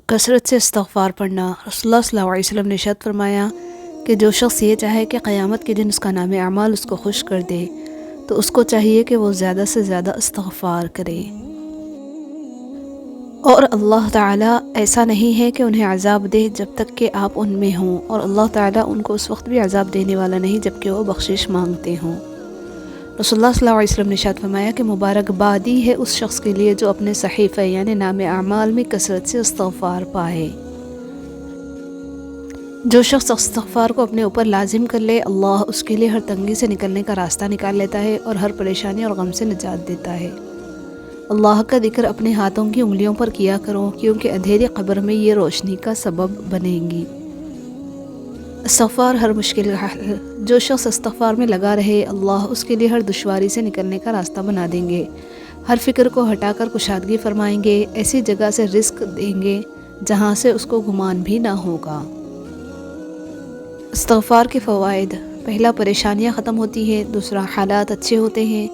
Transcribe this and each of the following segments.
کثرت سے استغفار پڑھنا۔ رسول اللہ صلی اللہ علیہ وسلم نے ارشاد فرمایا کہ جو شخص یہ چاہے کہ قیامت کے دن اس کا نام اعمال اس کو خوش کر دے تو اس کو چاہیے کہ وہ زیادہ سے زیادہ استغفار کرے۔ اور اللہ تعالیٰ ایسا نہیں ہے کہ انہیں عذاب دے جب تک کہ آپ ان میں ہوں، اور اللہ تعالیٰ ان کو اس وقت بھی عذاب دینے والا نہیں جب کہ وہ بخشش مانگتے ہوں۔ رسول اللہ صلی اللہ علیہ وسلم نے ارشاد فرمایا کہ مبارکبادی ہے اس شخص کے لیے جو اپنے صحیفہ یعنی نام اعمال میں کثرت سے استغفار پائے۔ جو شخص استغفار کو اپنے اوپر لازم کر لے، اللہ اس کے لیے ہر تنگی سے نکلنے کا راستہ نکال لیتا ہے اور ہر پریشانی اور غم سے نجات دیتا ہے۔ اللہ کا ذکر اپنے ہاتھوں کی انگلیوں پر کیا کرو، کیونکہ اندھیری قبر میں یہ روشنی کا سبب بنیں گی۔ استغفار ہر مشکل کا حل۔ جو شخص استغفار میں لگا رہے، اللہ اس کے لیے ہر دشواری سے نکلنے کا راستہ بنا دیں گے، ہر فکر کو ہٹا کر کشادگی فرمائیں گے، ایسی جگہ سے رزق دیں گے جہاں سے اس کو گمان بھی نہ ہوگا۔ استغفار کے فوائد: پہلا، پریشانیاں ختم ہوتی ہیں، دوسرا، حالات اچھے ہوتے ہیں،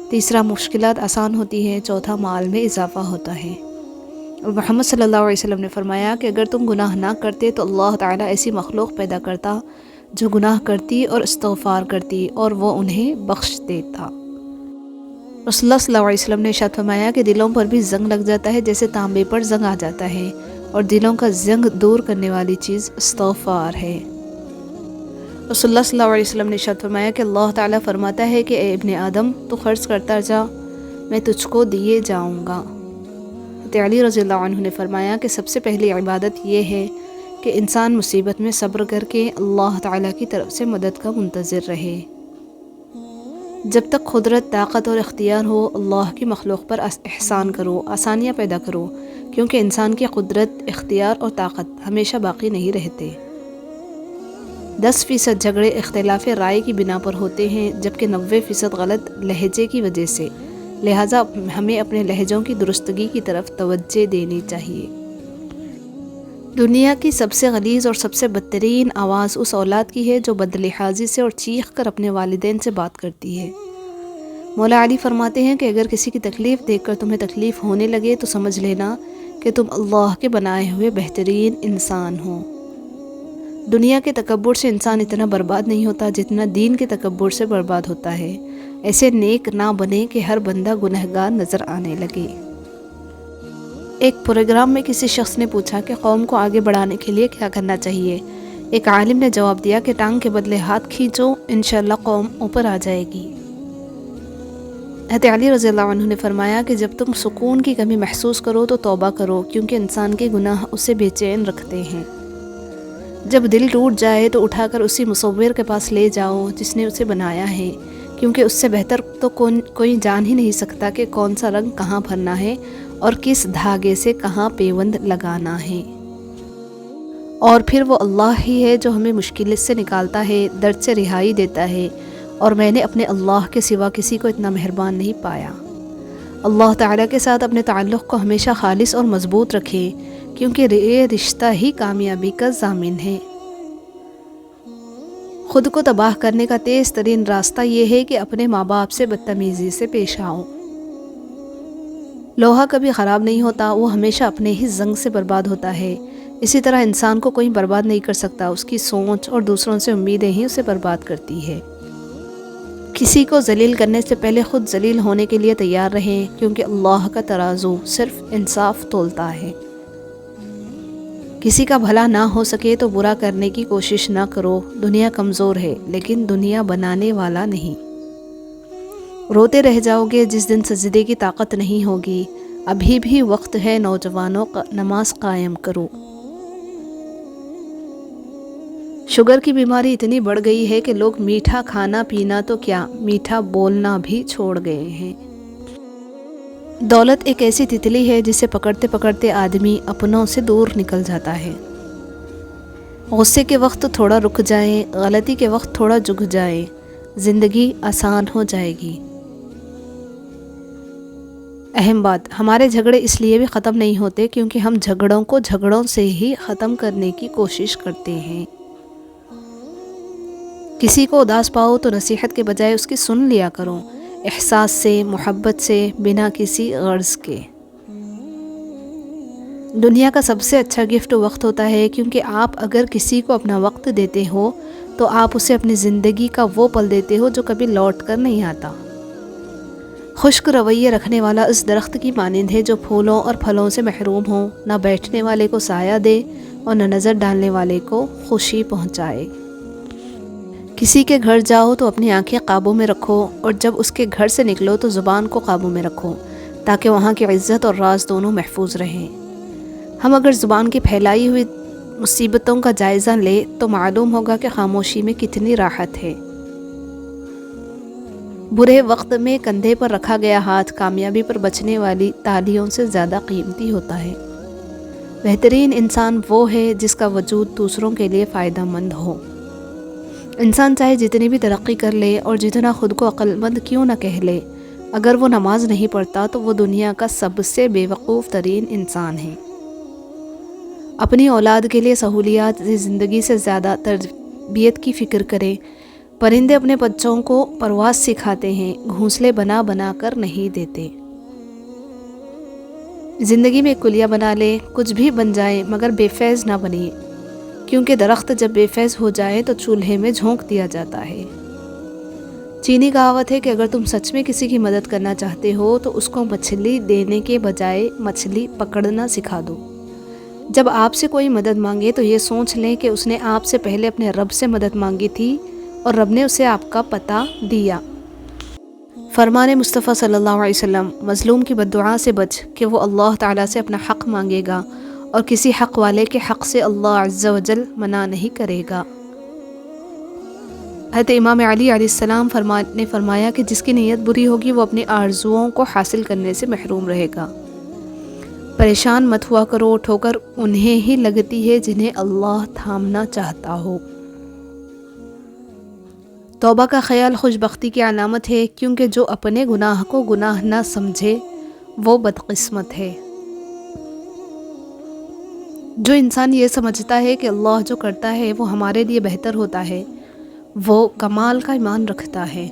تیسرا، مشکلات آسان ہوتی ہیں، چوتھا، مال میں اضافہ ہوتا ہے۔ اور محمد صلی اللہ علیہ وسلم نے فرمایا کہ اگر تم گناہ نہ کرتے تو اللہ تعالیٰ ایسی مخلوق پیدا کرتا جو گناہ کرتی اور استغفار کرتی اور وہ انہیں بخش دیتا۔ رسول اللہ صلی اللہ علیہ وسلم نے ارشاد فرمایا کہ دلوں پر بھی زنگ لگ جاتا ہے جیسے تانبے پر زنگ آ جاتا ہے، اور دلوں کا زنگ دور کرنے والی چیز استغفار ہے۔ رسول اللہ صلی اللہ علیہ وسلم نے ارشاد فرمایا کہ اللہ تعالیٰ فرماتا ہے کہ اے ابن آدم، تو خرچ کرتا جا، میں تجھ کو دیے جاؤں گا۔ علی رضی اللہ عنہ نے فرمایا کہ سب سے پہلی عبادت یہ ہے کہ انسان مصیبت میں صبر کر کے اللہ تعالیٰ کی طرف سے مدد کا منتظر رہے۔ جب تک قدرت، طاقت اور اختیار ہو، اللہ کی مخلوق پر احسان کرو، آسانیاں پیدا کرو، کیونکہ انسان کی قدرت، اختیار اور طاقت ہمیشہ باقی نہیں رہتے۔ 10% جھگڑے اختلاف رائے کی بنا پر ہوتے ہیں، جبکہ 90% غلط لہجے کی وجہ سے، لہٰذا ہمیں اپنے لہجوں کی درستگی کی طرف توجہ دینی چاہیے۔ دنیا کی سب سے غلیظ اور سب سے بدترین آواز اس اولاد کی ہے جو بدلحاظی سے اور چیخ کر اپنے والدین سے بات کرتی ہے۔ مولا علی فرماتے ہیں کہ اگر کسی کی تکلیف دیکھ کر تمہیں تکلیف ہونے لگے تو سمجھ لینا کہ تم اللہ کے بنائے ہوئے بہترین انسان ہو۔ دنیا کے تکبر سے انسان اتنا برباد نہیں ہوتا جتنا دین کے تکبر سے برباد ہوتا ہے۔ ایسے نیک نہ بنے کہ ہر بندہ گنہگار نظر آنے لگے۔ ایک پروگرام میں کسی شخص نے پوچھا کہ قوم کو آگے بڑھانے کے لیے کیا کرنا چاہیے۔ ایک عالم نے جواب دیا کہ ٹانگ کے بدلے ہاتھ کھینچو، انشاءاللہ قوم اوپر آ جائے گی۔ حضرت علی رضی اللہ عنہ نے فرمایا کہ جب تم سکون کی کمی محسوس کرو تو توبہ کرو، کیونکہ انسان کے گناہ اسے بے چین رکھتے ہیں۔ جب دل ٹوٹ جائے تو اٹھا کر اسی مصور کے پاس لے جاؤ جس نے اسے بنایا ہے، کیونکہ اس سے بہتر تو کوئی جان ہی نہیں سکتا کہ کون سا رنگ کہاں بھرنا ہے اور کس دھاگے سے کہاں پیوند لگانا ہے۔ اور پھر وہ اللہ ہی ہے جو ہمیں مشکل سے نکالتا ہے، درد سے رہائی دیتا ہے، اور میں نے اپنے اللہ کے سوا کسی کو اتنا مہربان نہیں پایا۔ اللہ تعالیٰ کے ساتھ اپنے تعلق کو ہمیشہ خالص اور مضبوط رکھیں، کیونکہ یہ رشتہ ہی کامیابی کا ضامن ہے۔ خود کو تباہ کرنے کا تیز ترین راستہ یہ ہے کہ اپنے ماں باپ سے بدتمیزی سے پیش آؤ۔ لوہا کبھی خراب نہیں ہوتا، وہ ہمیشہ اپنے ہی زنگ سے برباد ہوتا ہے۔ اسی طرح انسان کو کوئی برباد نہیں کر سکتا، اس کی سوچ اور دوسروں سے امیدیں ہی اسے برباد کرتی ہے۔ کسی کو ذلیل کرنے سے پہلے خود ذلیل ہونے کے لیے تیار رہیں، کیونکہ اللہ کا ترازو صرف انصاف تولتا ہے۔ کسی کا بھلا نہ ہو سکے تو برا کرنے کی کوشش نہ کرو۔ دنیا کمزور ہے لیکن دنیا بنانے والا نہیں۔ روتے رہ جاؤ گے جس دن سجدے کی طاقت نہیں ہوگی۔ ابھی بھی وقت ہے نوجوانوں، نماز قائم کرو۔ شوگر کی بیماری اتنی بڑھ گئی ہے کہ لوگ میٹھا کھانا پینا تو کیا، میٹھا بولنا بھی چھوڑ گئے ہیں۔ دولت ایک ایسی تتلی ہے جسے پکڑتے پکڑتے آدمی اپنوں سے دور نکل جاتا ہے۔ غصے کے وقت تھوڑا رک جائیں، غلطی کے وقت تھوڑا جھک جائیں، زندگی آسان ہو جائے گی۔ اہم بات، ہمارے جھگڑے اس لیے بھی ختم نہیں ہوتے کیونکہ ہم جھگڑوں کو جھگڑوں سے ہی ختم کرنے کی کوشش کرتے ہیں۔ کسی کو اداس پاؤ تو نصیحت کے بجائے اس کی سن لیا کرو، احساس سے، محبت سے، بنا کسی غرض کے۔ دنیا کا سب سے اچھا گفٹ وقت ہوتا ہے، کیونکہ آپ اگر کسی کو اپنا وقت دیتے ہو تو آپ اسے اپنی زندگی کا وہ پل دیتے ہو جو کبھی لوٹ کر نہیں آتا۔ خشک رویے رکھنے والا اس درخت کی مانند ہے جو پھولوں اور پھلوں سے محروم ہو، نہ بیٹھنے والے کو سایہ دے اور نہ نظر ڈالنے والے کو خوشی پہنچائے۔ کسی کے گھر جاؤ تو اپنی آنکھیں قابو میں رکھو، اور جب اس کے گھر سے نکلو تو زبان کو قابو میں رکھو، تاکہ وہاں کی عزت اور راز دونوں محفوظ رہیں۔ ہم اگر زبان کی پھیلائی ہوئی مصیبتوں کا جائزہ لیں تو معلوم ہوگا کہ خاموشی میں کتنی راحت ہے۔ برے وقت میں کندھے پر رکھا گیا ہاتھ کامیابی پر بچنے والی تالیوں سے زیادہ قیمتی ہوتا ہے۔ بہترین انسان وہ ہے جس کا وجود دوسروں کے لیے فائدہ مند ہو۔ انسان چاہے جتنی بھی ترقی کر لے اور جتنا خود کو عقل مند کیوں نہ کہہ لے، اگر وہ نماز نہیں پڑھتا تو وہ دنیا کا سب سے بے وقوف ترین انسان ہے۔ اپنی اولاد کے لیے سہولیات زندگی سے زیادہ تربیت کی فکر کریں۔ پرندے اپنے بچوں کو پرواز سکھاتے ہیں، گھونسلے بنا بنا کر نہیں دیتے۔ زندگی میں ایک کلیہ بنا لے، کچھ بھی بن جائے مگر بے فیض نہ بنیں، کیونکہ درخت جب بے فیض ہو جائے تو چولہے میں جھونک دیا جاتا ہے۔ چینی کہاوت ہے کہ اگر تم سچ میں کسی کی مدد کرنا چاہتے ہو تو اس کو مچھلی دینے کے بجائے مچھلی پکڑنا سکھا دو۔ جب آپ سے کوئی مدد مانگے تو یہ سوچ لیں کہ اس نے آپ سے پہلے اپنے رب سے مدد مانگی تھی اور رب نے اسے آپ کا پتہ دیا۔ فرمان مصطفیٰ صلی اللہ علیہ وسلم، مظلوم کی بددعا سے بچ کہ وہ اللہ تعالیٰ سے اپنا حق مانگے گا اور کسی حق والے کے حق سے اللہ عز و جل منع نہیں کرے گا۔ حضرت امام علی علیہ السلام نے فرمایا کہ جس کی نیت بری ہوگی وہ اپنی آرزوؤں کو حاصل کرنے سے محروم رہے گا۔ پریشان مت ہوا کرو، ٹھوکر انہیں ہی لگتی ہے جنہیں اللہ تھامنا چاہتا ہو۔ توبہ کا خیال خوش بختی کی علامت ہے، کیونکہ جو اپنے گناہ کو گناہ نہ سمجھے وہ بدقسمت ہے۔ جو انسان یہ سمجھتا ہے کہ اللہ جو کرتا ہے وہ ہمارے لیے بہتر ہوتا ہے، وہ کمال کا ایمان رکھتا ہے۔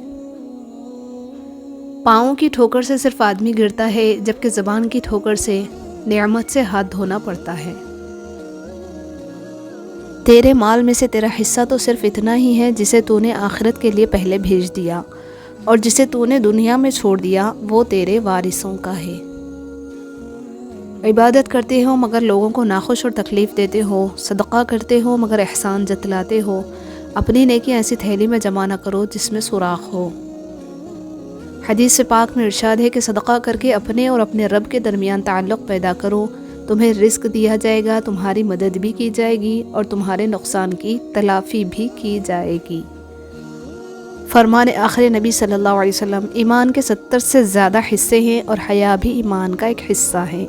پاؤں کی ٹھوکر سے صرف آدمی گرتا ہے، جبکہ زبان کی ٹھوکر سے نعمت سے ہاتھ دھونا پڑتا ہے۔ تیرے مال میں سے تیرا حصہ تو صرف اتنا ہی ہے جسے تو نے آخرت کے لیے پہلے بھیج دیا، اور جسے تو نے دنیا میں چھوڑ دیا وہ تیرے وارثوں کا ہے۔ عبادت کرتے ہو مگر لوگوں کو ناخوش اور تکلیف دیتے ہو، صدقہ کرتے ہو مگر احسان جتلاتے ہو، اپنی نیکی ایسی تھیلی میں جمع نہ کرو جس میں سوراخ ہو۔ حدیث پاک میں ارشاد ہے کہ صدقہ کر کے اپنے اور اپنے رب کے درمیان تعلق پیدا کرو، تمہیں رزق دیا جائے گا، تمہاری مدد بھی کی جائے گی اور تمہارے نقصان کی تلافی بھی کی جائے گی۔ فرمان آخر نبی صلی اللہ علیہ وسلم، ایمان کے 70 سے زیادہ حصے ہیں اور حیا بھی ایمان کا ایک حصہ ہے۔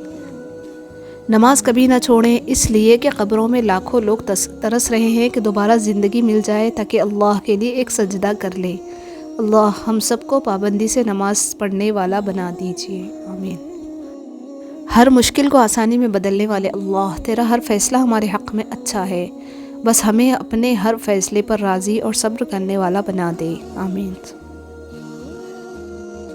نماز کبھی نہ چھوڑیں، اس لیے کہ قبروں میں لاکھوں لوگ ترس رہے ہیں کہ دوبارہ زندگی مل جائے تاکہ اللہ کے لیے ایک سجدہ کر لیں۔ اللہ ہم سب کو پابندی سے نماز پڑھنے والا بنا دیجیے، آمین۔ ہر مشکل کو آسانی میں بدلنے والے اللہ، تیرا ہر فیصلہ ہمارے حق میں اچھا ہے، بس ہمیں اپنے ہر فیصلے پر راضی اور صبر کرنے والا بنا دے، آمین۔